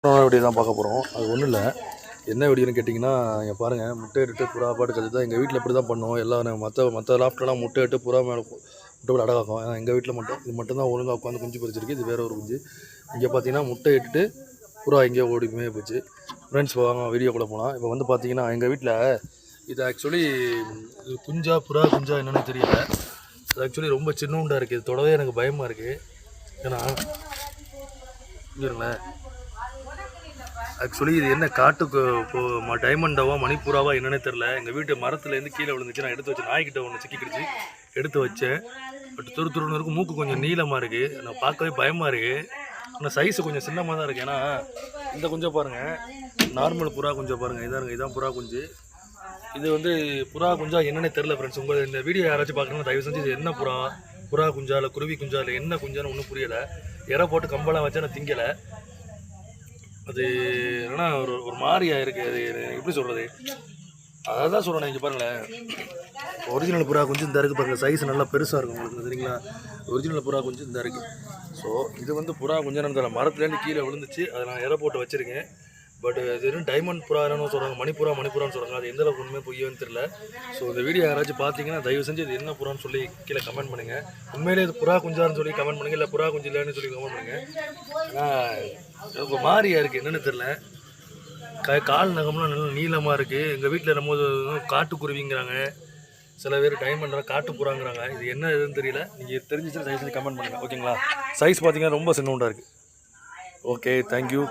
Video தான் பார்க்க போகிறோம். அது ஒன்றும் இல்லை, என்ன வீடியோன்னு கேட்டிங்கன்னா, இங்கே பாருங்கள், முட்டை இட்டு புறா பாட்டு கற்று தான் எங்கள் வீட்டில் இப்படி தான் பண்ணுவோம். எல்லாம் மற்ற லாஃப்ட்லாம் முட்டை இட்டு புறா மேலே முட்டை போட்டு அடகாக்கும். எங்கள் வீட்டில் மட்டும் இது மட்டும் தான் ஒழுங்காக உட்காந்து குஞ்சு பொரிச்சிருக்கு. இது வேறு ஒரு குஞ்சு. இங்கே பார்த்தீங்கன்னா முட்டை இட்டுட்டு புறா எங்கேயோ ஓடிக்குமே போச்சு. ஃப்ரெண்ட்ஸ் வாங்க வீடியோக்குள்ளே போகலாம். இப்போ வந்து பார்த்தீங்கன்னா எங்கள் வீட்டில் இது ஆக்சுவலி இது குஞ்சா புறா குஞ்சா என்னென்னு தெரியல. அது ஆக்சுவலி ரொம்ப சின்னூண்டாக இருக்குது. இது தொடவே எனக்கு பயமாக இருக்குது. ஏன்னா இருங்களேன், ஆக்சுவலி இது என்ன காட்டுக்கு டைமண்டாவா மணிப்பூராவா என்னன்னே தெரில. எங்கள் வீட்டு மரத்துலேருந்து கீழே விழுந்துச்சு. நான் எடுத்து வச்சேன், நாய்கிட்ட ஒன்று சிக்கிக்கிடுச்சு, எடுத்து வச்சேன். பட் துருன்னு இருக்கும். மூக்கு கொஞ்சம் நீளமாக இருக்குது. நான் பார்க்கவே பயமாக இருக்குது. ஆனால் சைஸு கொஞ்சம் சின்னமாக தான் இருக்குது. ஏன்னா இந்த குஞ்சை பாருங்கள், நார்மல் புறா குஞ்சை பாருங்கள். இதான் புறா குஞ்சு. இது வந்து புறா குஞ்சா என்னன்னே தெரில ஃப்ரெண்ட்ஸ். உங்கள் இந்த வீடியோ யாராச்சும் பார்க்கணும்னா தயவு செஞ்சு இது என்ன புறா குஞ்சா இல்லை குருவி குஞ்சா இல்லை என்ன குஞ்சான்னு ஒன்றும் புரியலை. இறை போட்டு கம்பெல்லாம் வச்சா நான் திங்கலை. அது என்னன்னா ஒரு மாதிரியா இருக்குது. அது எப்படி சொல்கிறது, அதான் சொல்கிறேன். இங்கே பாருங்களேன், ஒரிஜினல் புறா குஞ்சு இந்த இருக்குது பாருங்கள். சைஸ் நல்லா பெருசாக இருக்கும் உங்களுக்கு தெரியுங்களா. ஒரிஜினல் புறா குஞ்சு இந்த இருக்குது. ஸோ இது வந்து புறா குஞ்சு நம்ம மரத்துலேருந்து கீழே விழுந்துச்சு. அதை நான் இறை போட்டு வச்சுருக்கேன். பட் இது டைமண்ட் புறான்னு சொல்கிறாங்க, மணிப்புறான்னு சொல்கிறாங்க. அது எந்த அளவுக்கு உண்மையாக பொய்யோன்னு தெரியல. ஸோ இந்த வீடியோ யாராச்சும் பார்த்தீங்கன்னா தயவு செஞ்சு இது என்ன புறான்னு சொல்லி கீழே கமெண்ட் பண்ணுங்கள். உண்மையிலே இது புறா குஞ்சான்னு சொல்லி கமெண்ட் பண்ணுங்கள், இல்லை புறா குஞ்சு இல்லைன்னு சொல்லி கமெண்ட் பண்ணுங்கள். ஆனால் ரொம்ப மாதிரியாக இருக்குது, என்னென்னு தெரில. கால் நகம்லாம் நல்லா நீளமாக இருக்குது. எங்கள் வீட்டில் இருக்கும்போது காட்டுக்குருவிங்கிறாங்க, சில பேர் டைமண்ட்லாம் காட்டு புறாங்கிறாங்க. இது என்ன இதுன்னு தெரியல. நீங்கள் தெரிஞ்சிச்சுன்னா தயவு செஞ்சு கமெண்ட் பண்ணுங்கள், ஓகேங்களா. சைஸ் பார்த்தீங்கன்னா ரொம்ப சின்னூண்டாக இருக்குது. Okay, thank you.